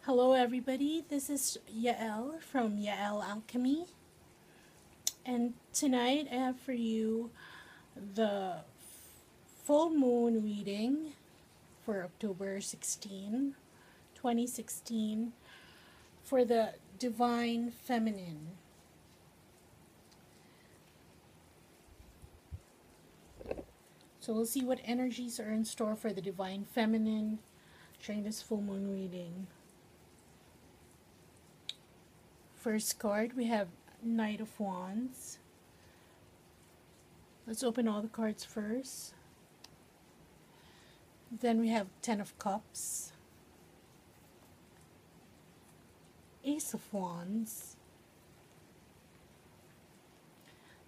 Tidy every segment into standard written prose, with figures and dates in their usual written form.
Hello everybody, this is Yael from Yael Alchemy, and tonight I have for you the full moon reading for October 16, 2016 for the Divine Feminine. So we'll see what energies are in store for the Divine Feminine during this full moon reading. First card, we have Knight of Wands. Let's open all the cards first. Then we have Ten of Cups, Ace of Wands,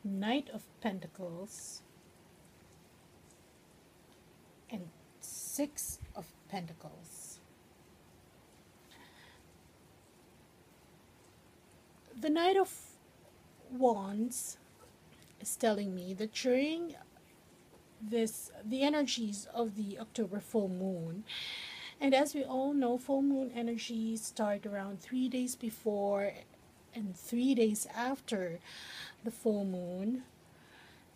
Knight of Pentacles, and Six of Pentacles. The Knight of Wands is telling me that during the energies of the October full moon, and as we all know, full moon energies start around 3 days before and 3 days after the full moon.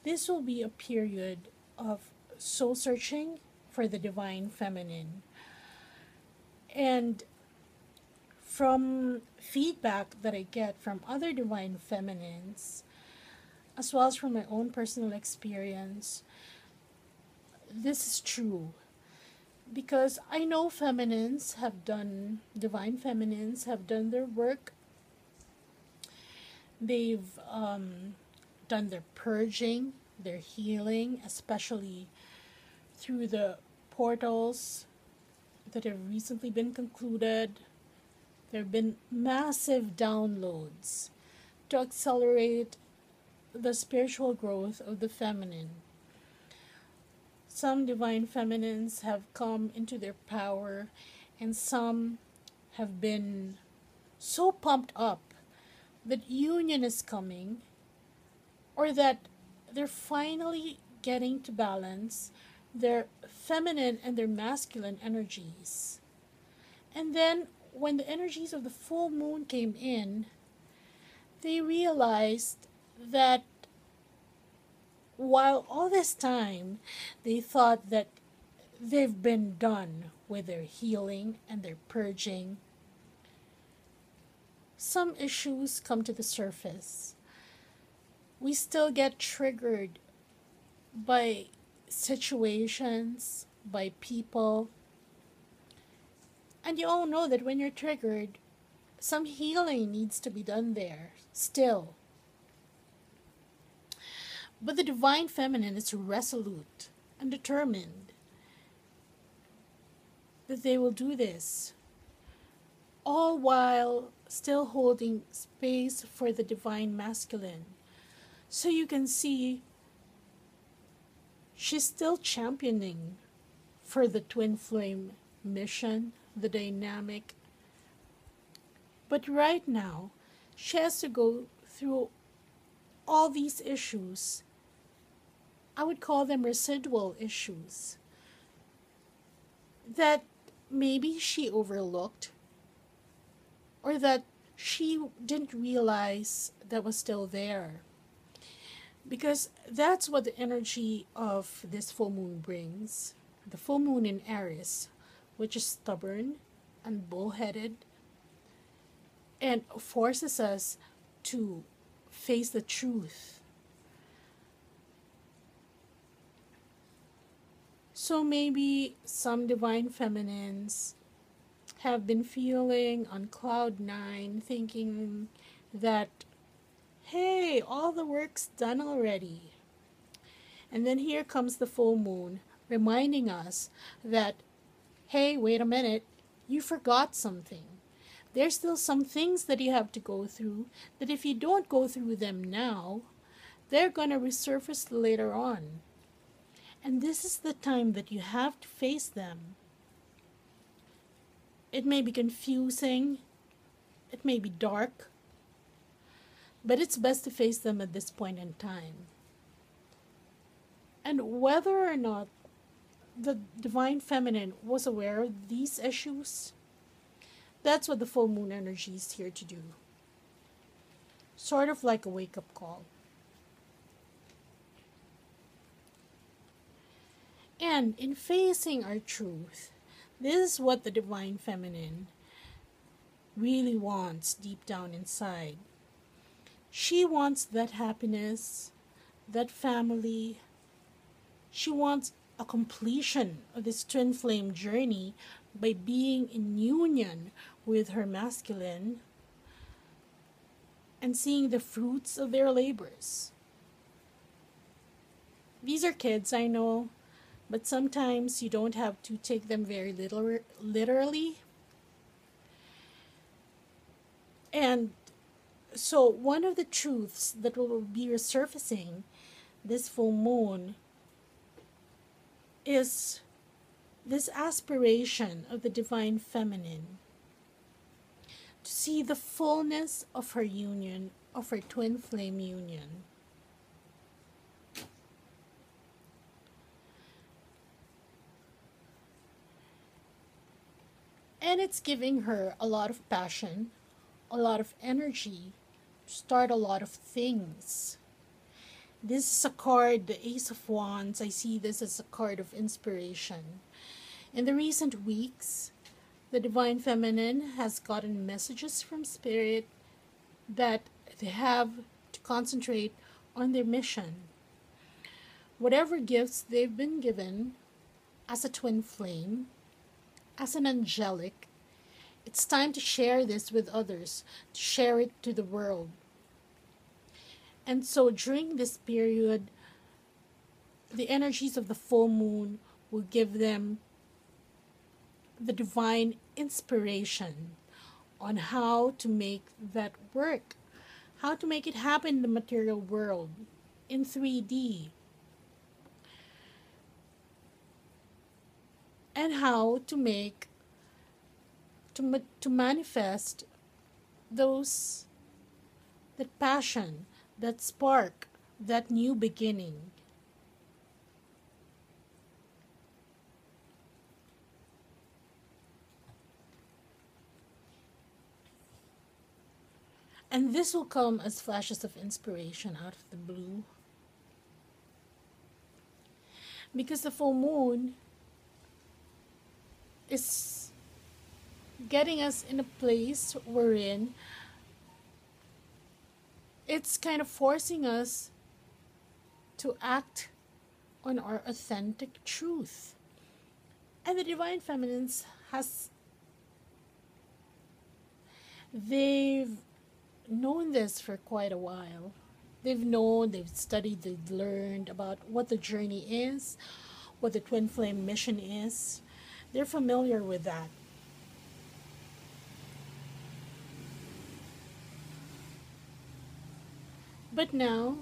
This will be a period of soul searching for the Divine Feminine. And from feedback that I get from other Divine Feminines, as well as from my own personal experience, this is true. Because I know Divine Feminines have done their work. They've done their purging, their healing, especially through the portals that have recently been concluded. There have been massive downloads to accelerate the spiritual growth of the feminine. Some Divine Feminines have come into their power, and some have been so pumped up that union is coming, or that they're finally getting to balance their feminine and their masculine energies. And then when the energies of the full moon came in, they realized that while all this time they thought that they've been done with their healing and their purging, some issues come to the surface. We still get triggered by situations, by people. And you all know that when you're triggered, some healing needs to be done there still. But the Divine Feminine is resolute and determined that they will do this, all while still holding space for the Divine Masculine. So you can see she's still championing for the twin flame mission, the dynamic. But right now, she has to go through all these issues. I would call them residual issues that maybe she overlooked, or that she didn't realize that was still there. Because that's what the energy of this full moon brings. The full moon in Aries, which is stubborn and bullheaded, and forces us to face the truth. So maybe some Divine Feminines have been feeling on cloud 9, thinking that, hey, all the work's done already. And then here comes the full moon, reminding us that, hey, wait a minute, you forgot something. There's still some things that you have to go through, that if you don't go through them now, they're going to resurface later on. And this is the time that you have to face them. It may be confusing, it may be dark, but it's best to face them at this point in time. And whether or not the Divine Feminine was aware of these issues, That's what the full moon energy is here to do. Sort of like a wake-up call. And in facing our truth, this is what the Divine Feminine really wants deep down inside. She wants that happiness, that family. She wants a completion of this twin flame journey by being in union with her masculine and seeing the fruits of their labors. These are kids, I know, but sometimes you don't have to take them very literally. And so one of the truths that will be resurfacing this full moon is this aspiration of the Divine Feminine to see the fullness of her union, of her twin flame union. And it's giving her a lot of passion, a lot of energy to start a lot of things. This is a card, the Ace of Wands. I see this as a card of inspiration. In the recent weeks, the Divine Feminine has gotten messages from Spirit that they have to concentrate on their mission. Whatever gifts they've been given as a twin flame, as an angelic, it's time to share this with others, to share it to the world. And so during this period, the energies of the full moon will give them the divine inspiration on how to make that work, how to make it happen in the material world, in 3D, and how to make, to manifest those, that passion, that spark, that new beginning. And this will come as flashes of inspiration out of the blue. Because the full moon is getting us in a place wherein it's kind of forcing us to act on our authentic truth. And the Divine Feminines they've known this for quite a while. They've known, they've studied, they've learned about what the journey is, what the twin flame mission is. They're familiar with that. But now,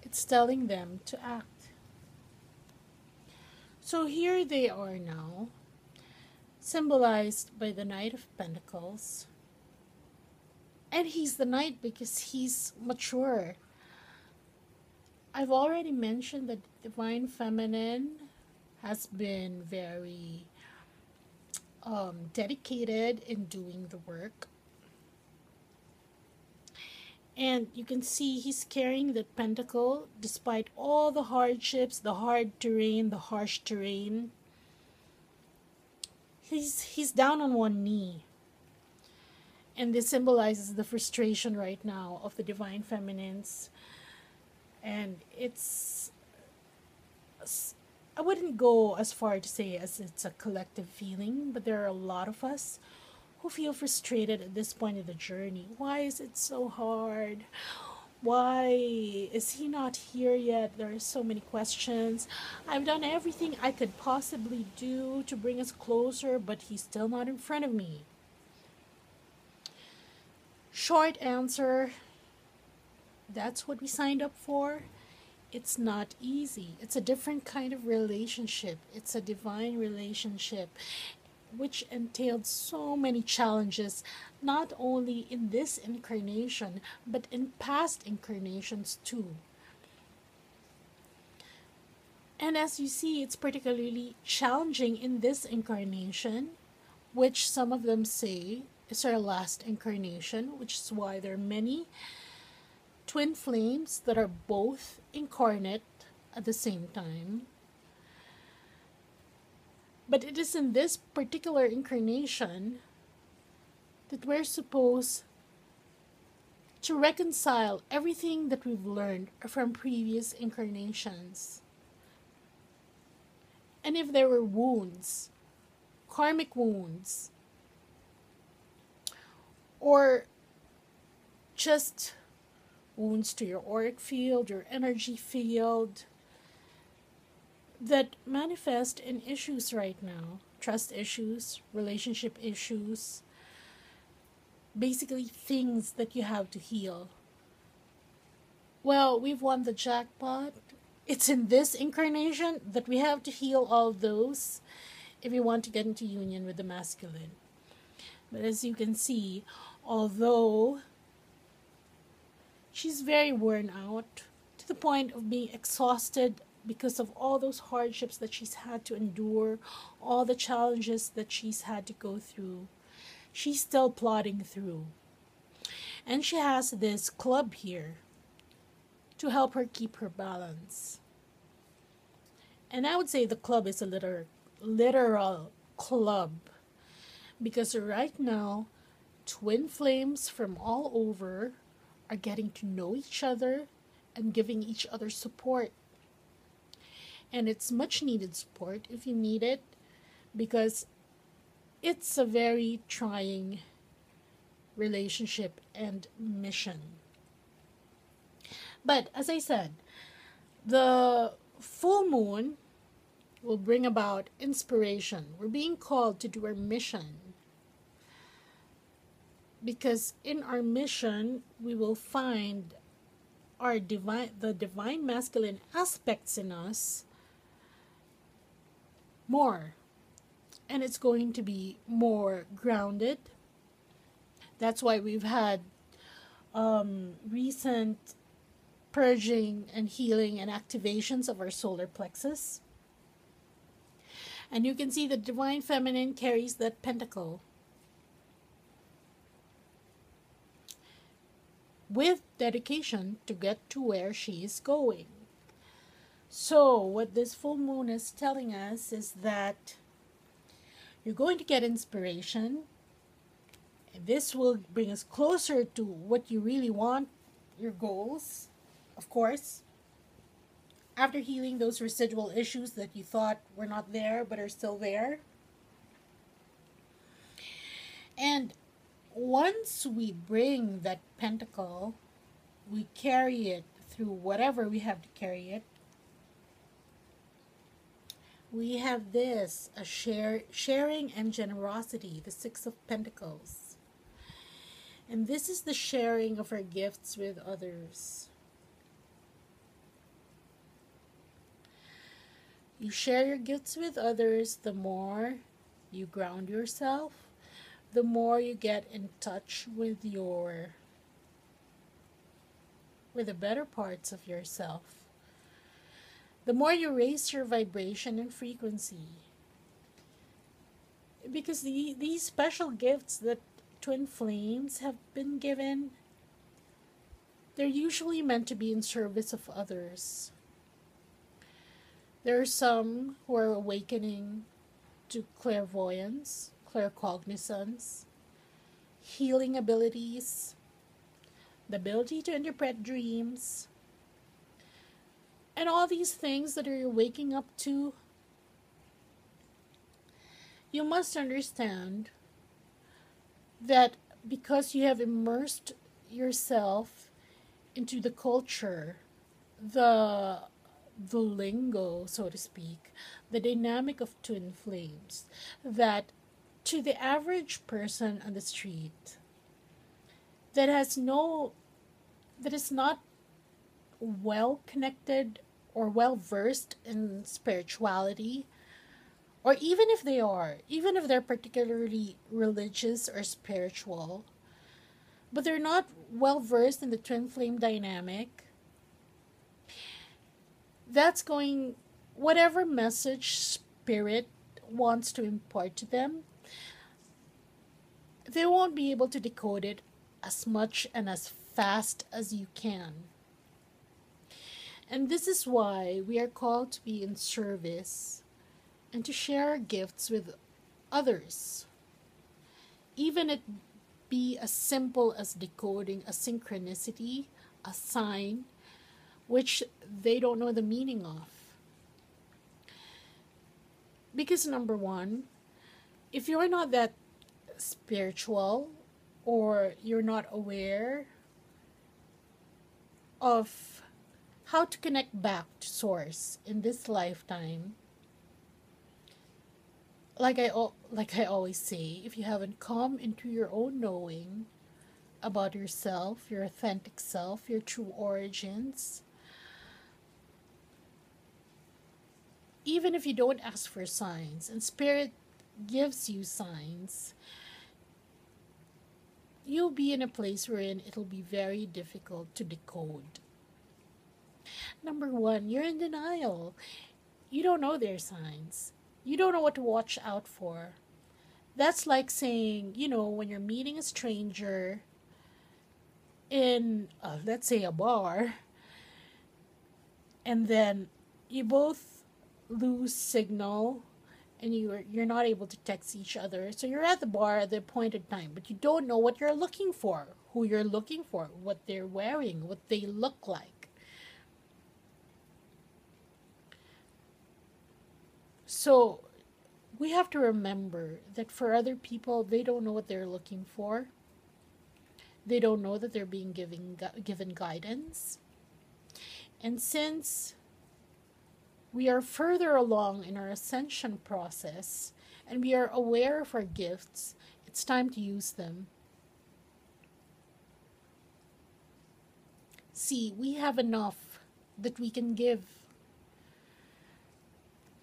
it's telling them to act. So here they are now, symbolized by the Knight of Pentacles. And he's the Knight because he's mature. I've already mentioned that Divine Feminine has been very dedicated in doing the work. And you can see he's carrying the pentacle despite all the hardships, the hard terrain, the harsh terrain. He's down on one knee. And this symbolizes the frustration right now of the Divine Feminines. And I wouldn't go as far to say as it's a collective feeling, but there are a lot of us who feel frustrated at this point of the journey. Why is it so hard? Why is he not here yet? There are so many questions. I've done everything I could possibly do to bring us closer, but he's still not in front of me. Short answer, that's what we signed up for. It's not easy. It's a different kind of relationship. It's a divine relationship, which entailed so many challenges, not only in this incarnation, but in past incarnations too. And as you see, it's particularly challenging in this incarnation which some of them say is our last incarnation, which is why there are many twin flames that are both incarnate at the same time. But it is in this particular incarnation that we're supposed to reconcile everything that we've learned from previous incarnations. And if there were wounds, karmic wounds, or just wounds to your auric field, your energy field, that manifest in issues right now, trust issues, relationship issues, basically things that you have to heal. Well, we've won the jackpot. It's in this incarnation that we have to heal all those if we want to get into union with the masculine. But as you can see, although she's very worn out to the point of being exhausted because of all those hardships that she's had to endure, all the challenges that she's had to go through, she's still plodding through. And she has this club here to help her keep her balance. And I would say the club is a literal club, because right now twin flames from all over are getting to know each other and giving each other support. And it's much needed support if you need it, because it's a very trying relationship and mission. But as I said, the full moon will bring about inspiration. We're being called to do our mission, because in our mission we will find the divine masculine aspects in us more, and it's going to be more grounded. That's why we've had recent purging and healing and activations of our solar plexus. And you can see the divine feminine carries that pentacle with dedication to get to where she is going. So what this full moon is telling us is that you're going to get inspiration. This will bring us closer to what you really want, your goals, of course. After healing those residual issues that you thought were not there but are still there. And once we bring that pentacle, we carry it through whatever we have to carry it. We have this, a sharing and generosity, the Six of Pentacles. And this is the sharing of our gifts with others. You share your gifts with others, the more you ground yourself, the more you get in touch with the better parts of yourself. The more you raise your vibration and frequency. Because these special gifts that twin flames have been given, they're usually meant to be in service of others. There are some who are awakening to clairvoyance, claircognizance, healing abilities, the ability to interpret dreams, and all these things that you're waking up to. You must understand that because you have immersed yourself into the culture, the lingo, so to speak, the dynamic of twin flames, that to the average person on the street that is not well connected or well versed in spirituality, or even if they're particularly religious or spiritual, but they're not well versed in the twin flame dynamic, that's whatever message spirit wants to impart to them, they won't be able to decode it as much and as fast as you can. And this is why we are called to be in service and to share our gifts with others. Even it be as simple as decoding a synchronicity, a sign, which they don't know the meaning of. Because number one, if you're not that spiritual or you're not aware of how to connect back to source in this lifetime, like I always say, if you haven't come into your own knowing about yourself, your authentic self, your true origins, even if you don't ask for signs and spirit gives you signs, you'll be in a place wherein it'll be very difficult to decode. Number one, you're in denial. You don't know their signs. You don't know what to watch out for. That's like saying, when you're meeting a stranger in, let's say, a bar, and then you both lose signal and you're not able to text each other. So you're at the bar at the appointed time, but you don't know what you're looking for, who you're looking for, what they're wearing, what they look like. So we have to remember that for other people, they don't know what they're looking for. They don't know that they're being given guidance. And since we are further along in our ascension process and we are aware of our gifts, it's time to use them. See, we have enough that we can give.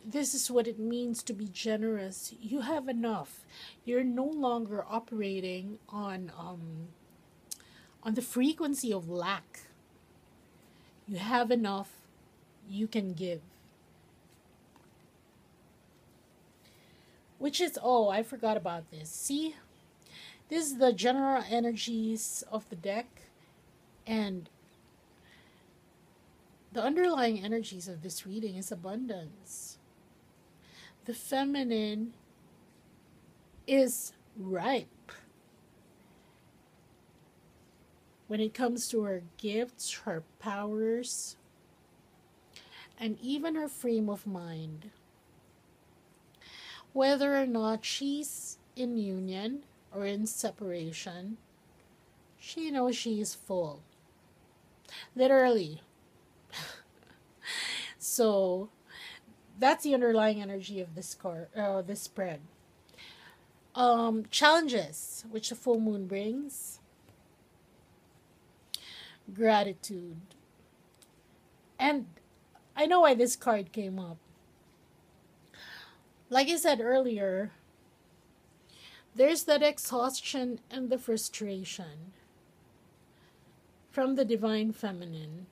This is what it means to be generous. You have enough. You're no longer operating on the frequency of lack. You have enough. You can give. Which is, I forgot about this. See, this is the general energies of the deck, and the underlying energies of this reading is abundance. The feminine is ripe when it comes to her gifts, her powers, and even her frame of mind. Whether or not she's in union or in separation, she knows she is full. Literally. So that's the underlying energy of this this spread. Challenges which the full moon brings. Gratitude. And I know why this card came up. Like I said earlier, there's that exhaustion and the frustration from the divine feminine.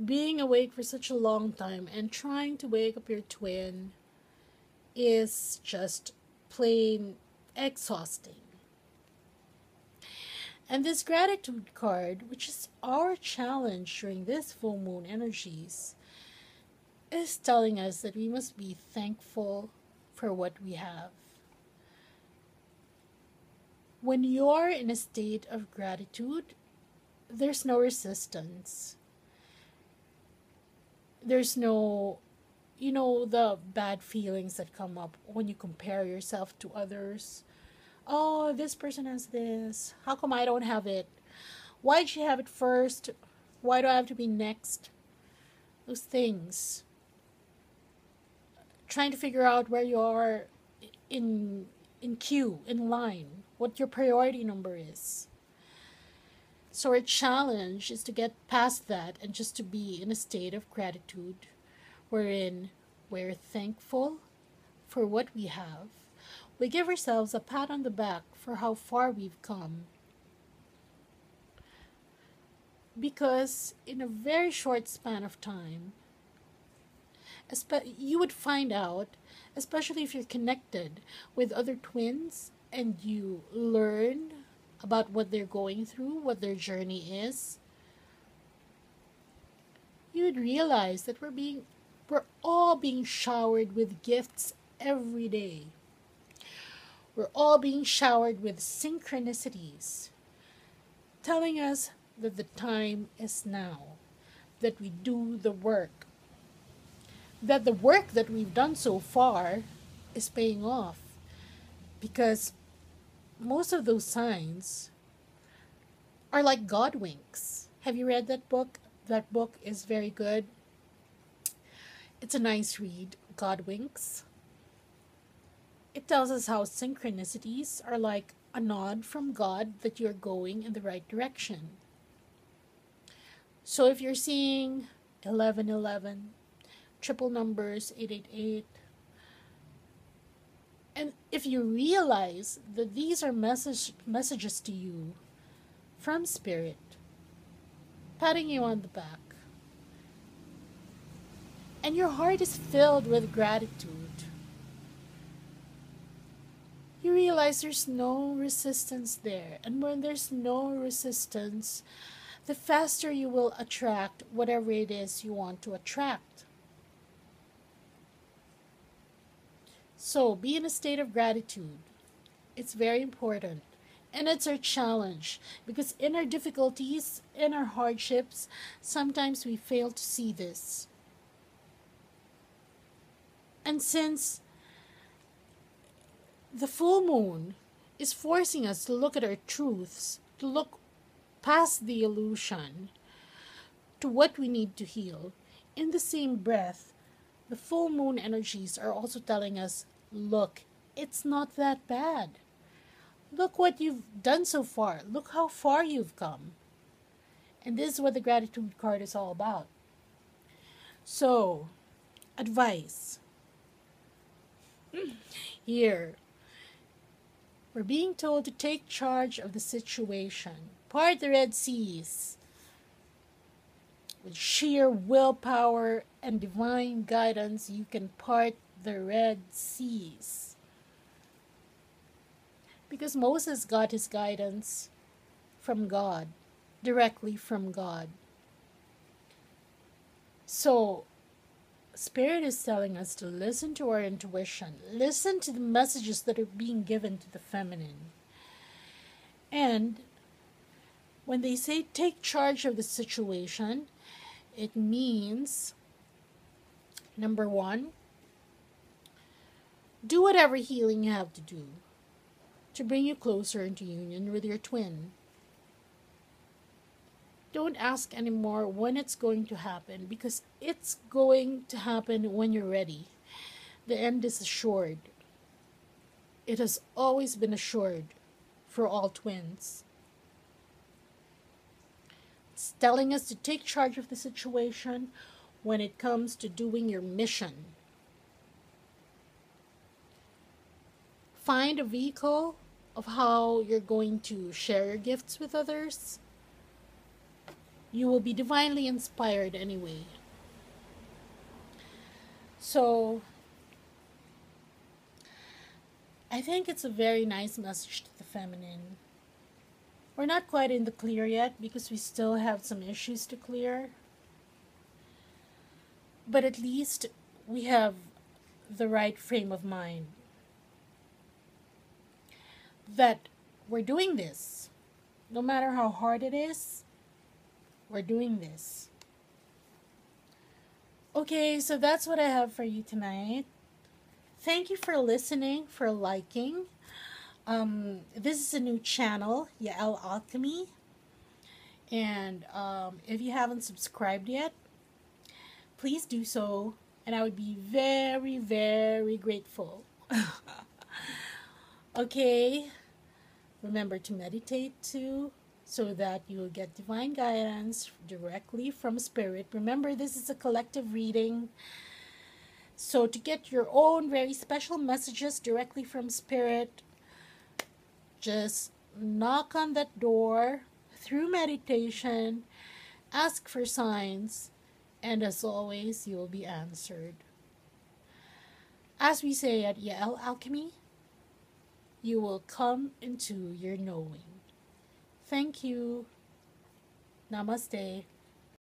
Being awake for such a long time and trying to wake up your twin is just plain exhausting. And this gratitude card, which is our challenge during this full moon energies, is telling us that we must be thankful for what we have. When you're in a state of gratitude, there's no resistance. There's no, the bad feelings that come up when you compare yourself to others. Oh, this person has this. How come I don't have it? Why'd she have it first? Why do I have to be next? Those things. Trying to figure out where you are in queue, in line, what your priority number is. So our challenge is to get past that and just to be in a state of gratitude wherein we're thankful for what we have. We give ourselves a pat on the back for how far we've come. Because in a very short span of time, You would find out, especially if you're connected with other twins and you learn about what they're going through, what their journey is, you would realize that we're all being showered with gifts every day. We're all being showered with synchronicities, telling us that the time is now, that we do the work, that the work that we've done so far is paying off, because most of those signs are like God winks. Have you read that book? That book is very good. It's a nice read, God winks. It tells us how synchronicities are like a nod from God that you're going in the right direction. So if you're seeing 1111, triple numbers, 888, and if you realize that these are messages to you from Spirit, patting you on the back, and your heart is filled with gratitude, you realize there's no resistance there. And when there's no resistance, the faster you will attract whatever it is you want to attract. So be in a state of gratitude. It's very important. And it's our challenge, because in our difficulties, in our hardships, sometimes we fail to see this. And since the full moon is forcing us to look at our truths, to look past the illusion to what we need to heal, in the same breath, the full moon energies are also telling us, look, it's not that bad. Look what you've done so far. Look how far you've come. And this is what the gratitude card is all about. So, advice. Here, we're being told to take charge of the situation. Part the Red Seas. With sheer willpower and divine guidance, you can part the Red Seas. Because Moses got his guidance from God, directly from God. So, Spirit is telling us to listen to our intuition. Listen to the messages that are being given to the feminine. And when they say take charge of the situation, it means, number one, do whatever healing you have to do to bring you closer into union with your twin. Don't ask anymore when it's going to happen, because it's going to happen when you're ready. The end is assured. It has always been assured for all twins. It's telling us to take charge of the situation when it comes to doing your mission. Find a vehicle of how you're going to share your gifts with others. You will be divinely inspired anyway. So, I think it's a very nice message to the feminine. We're not quite in the clear yet because we still have some issues to clear. But at least we have the right frame of mind. That we're doing this. No matter how hard it is, we're doing this. Okay, so that's what I have for you tonight. Thank you for listening, for liking. This is a new channel, Yael Alchemy. And if you haven't subscribed yet, please do so. And I would be very, very grateful. Okay. Remember to meditate too, so that you will get divine guidance directly from Spirit. Remember, this is a collective reading. So to get your own very special messages directly from Spirit, just knock on that door through meditation, ask for signs, and as always, you will be answered. As we say at Yael Alchemy, you will come into your knowing. Thank you. Namaste.